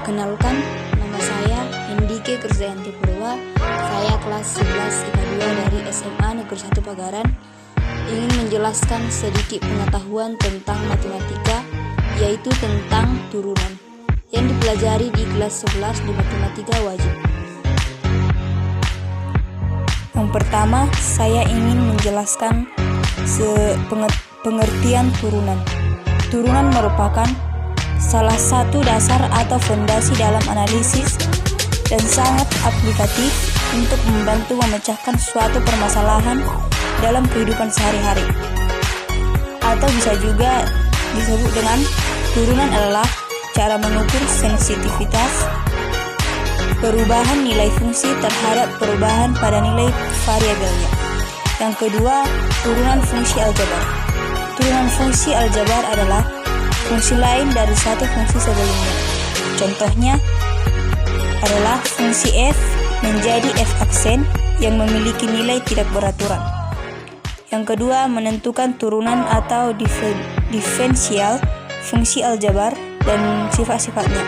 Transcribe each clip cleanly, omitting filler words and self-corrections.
Perkenalkan, nama saya Hendike Krisdayanti Purwa. Saya kelas 11 IPA 2 dari SMA Negeri 1 Pagaran. Ingin menjelaskan sedikit pengetahuan tentang matematika, yaitu tentang turunan yang dipelajari di kelas 11 di matematika wajib. Yang pertama, saya ingin menjelaskan pengertian turunan. Turunan merupakan salah satu dasar atau fondasi dalam analisis dan sangat aplikatif untuk membantu memecahkan suatu permasalahan dalam kehidupan sehari-hari. Atau bisa juga disebut dengan turunan adalah cara mengukur sensitivitas perubahan nilai fungsi terhadap perubahan pada nilai variabelnya. Yang kedua, turunan fungsi aljabar. Turunan fungsi aljabar adalah fungsi lain dari satu fungsi sebelumnya. Contohnya adalah fungsi f menjadi f aksen yang memiliki nilai tidak beraturan. Yang kedua, menentukan turunan atau diferensial fungsi aljabar dan sifat-sifatnya.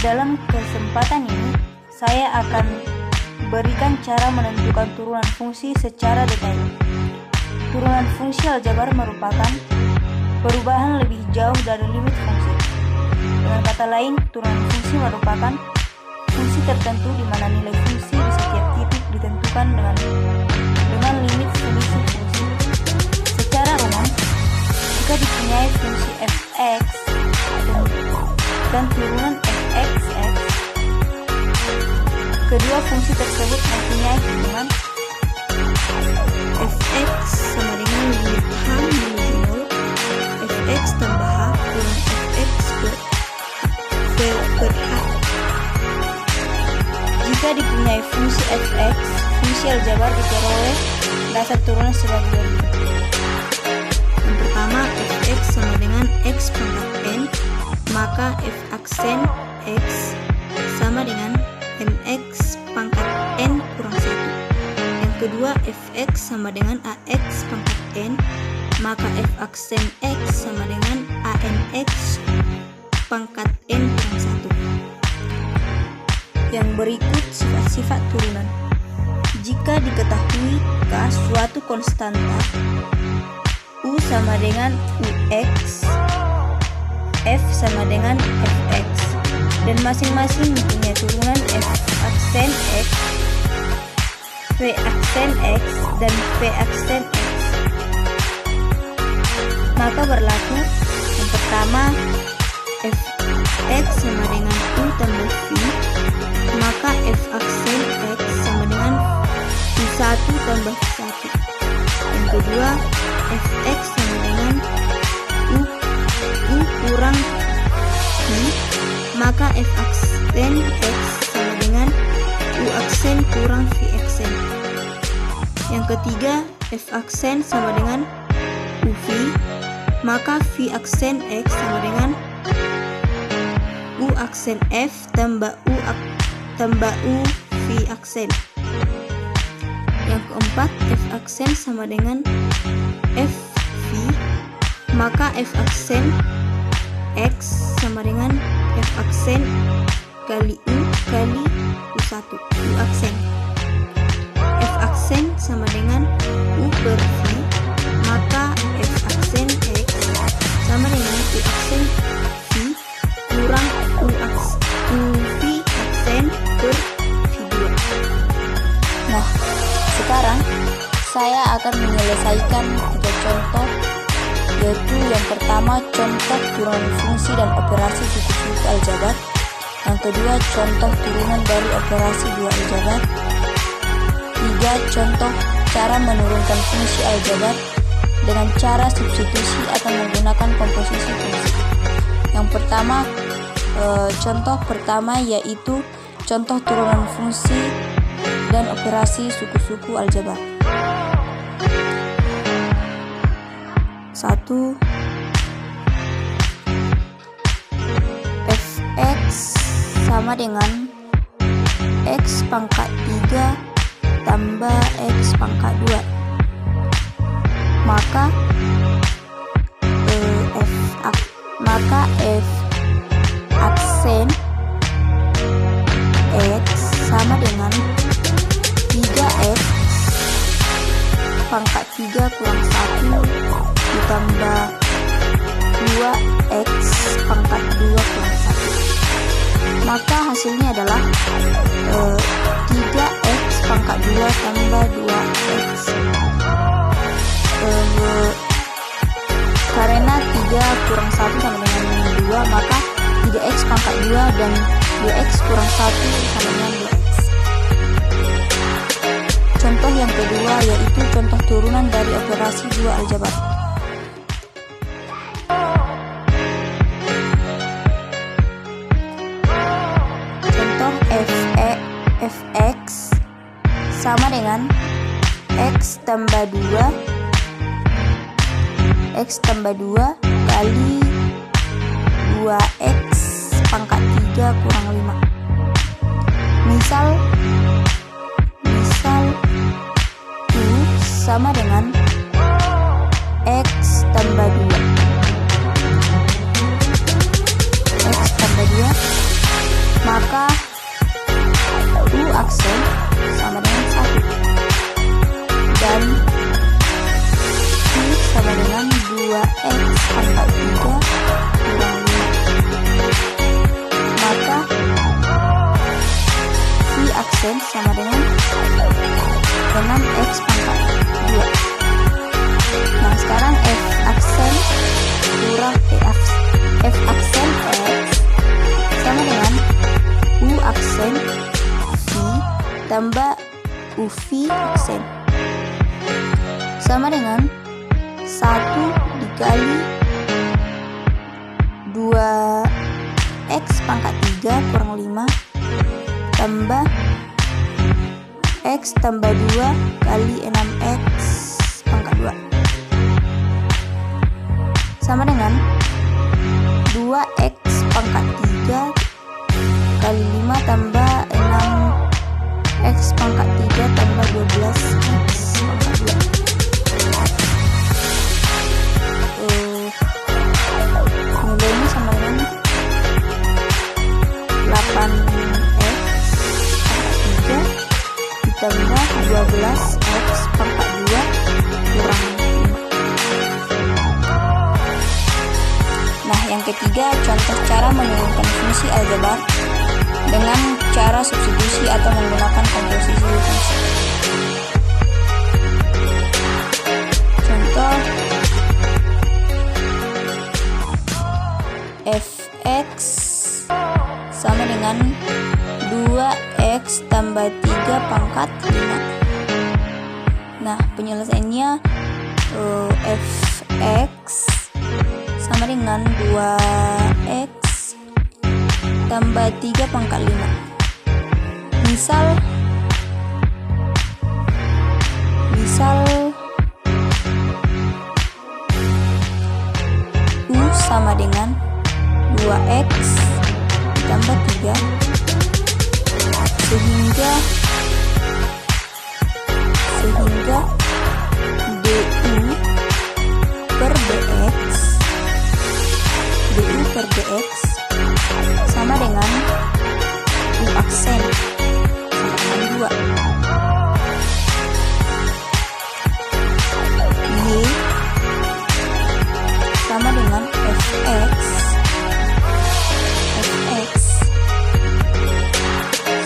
Dalam kesempatan ini, saya akan berikan cara menentukan turunan fungsi secara detail. Turunan fungsi aljabar merupakan perubahan lebih jauh dari limit fungsi. Dengan kata lain, turunan fungsi merupakan fungsi tertentu di mana nilai fungsi di setiap titik ditentukan dengan limit selisih fungsi. Secara umum, jika dipunyai fungsi f(x) dan turunan f(x)(x), kedua fungsi tersebut mempunyai hubungan f(x) sama dengan limit h menuju 0, f(x) tambah h kurang f(x) per h. Jika dipunyai fungsi f(x), fungsi aljabar diperoleh dasar turunan sebagai berikut. Yang pertama, f(x) sama dengan x pangkat n, maka f aksen x sama dengan mx pangkat n kurang 1. Yang kedua, fx sama dengan ax pangkat n, maka f aksen x sama dengan anx pangkat n kurang 1. Yang berikut sifat-sifat turunan. Jika diketahui K suatu konstanta U sama dengan Ux, F sama dengan Fx, dan masing-masing mempunyai turunan F aksen X, V aksen X, dan V aksen X, maka berlaku yang pertama, Fx sama dengan U tambah V, maka F aksen X sama dengan U1 tambah V1. Yang kedua, Fx sama dengan U kurang V, maka F aksen X sama dengan U aksen kurang V aksen. Yang ketiga, F aksen sama dengan UV, maka V aksen X sama dengan U aksen F tambah U V aksen. Yang keempat, F aksen sama dengan F V, maka F aksen X sama dengan F aksen kali U kali U1 U aksen. F aksen sama dengan U per V, maka F aksen X sama dengan U aksen V kurang U V aksen per V2. Nah, sekarang saya akan menyelesaikan 3 contoh, yaitu yang pertama contoh turunan fungsi dan operasi suku-suku aljabar, yang kedua contoh turunan dari operasi dua aljabar, 3 contoh cara menurunkan fungsi aljabar dengan cara substitusi atau menggunakan komposisi fungsi. Yang pertama, contoh pertama yaitu contoh turunan fungsi dan operasi suku-suku aljabar. 1. Fx sama dengan x pangkat 3 tambah x pangkat 2, maka 2 kurang 1. Maka hasilnya adalah 3x pangkat 2 tambah 2x. Karena 3 kurang 1 sama dengan 2, maka 3x pangkat 2 dan 2x kurang 1 sama dengan 2x. Contoh yang kedua yaitu contoh turunan dari operasi 2 aljabar. Contoh fx sama dengan x tambah 2 kali 2x pangkat 3 kurang 5. Misal U sama dengan x tambah 2. Maka U aksen sama dengan 1 dan U sama dengan 2x pangkat 3 kurang 5. Maka V aksen sama dengan 6x pangkat 2. Nah sekarang F aksen kurang F aksen X sama dengan U aksen V tambah UV aksen sama dengan 1 dikali 2x pangkat 3 kurang 5 tambah x tambah 2 kali 6x pangkat 2 sama dengan 2x pangkat 3 kali 5 tambah 6x pangkat 3 tambah 12x pangkat 2. Nilainya sama dengan 8x pangkat 3 ditambah 12x pangkat 2 kurang 5. Nah yang ketiga, contoh cara menurunkan fungsi aljabar dengan cara substitusi atau menggunakan komposisi fungsi. Contoh fx sama dengan 2x tambah 3 pangkat 5. Nah penyelesaiannya fx sama dengan 2x tambah 3 pangkat 5. Misal U sama dengan 2x ditambah 3 sehingga du per dx sama dengan U aksen sama dengan 2. Y sama dengan fx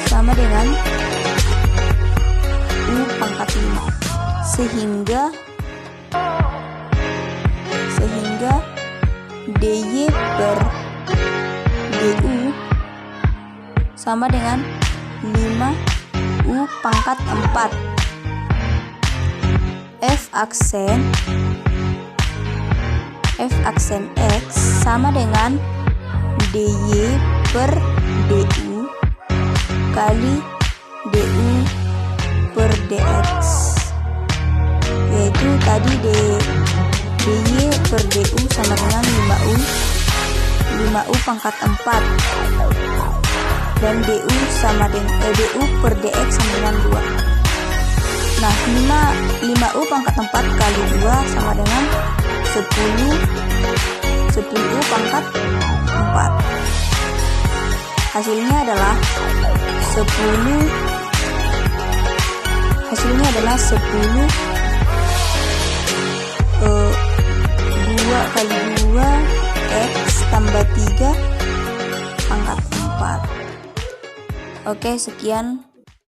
sama dengan U pangkat 5 sehingga dy per du sama dengan 5U pangkat 4. F aksen X sama dengan dy per du kali du per dx, yaitu tadi dy per du sama dengan 5U pangkat 4 dan du sama dengan du per dx sama dengan 2. Nah 5U pangkat 4 kali 2 sama dengan 10U pangkat 4. Hasilnya adalah 10 2 kali 2 x tambah 3 Oke, sekian.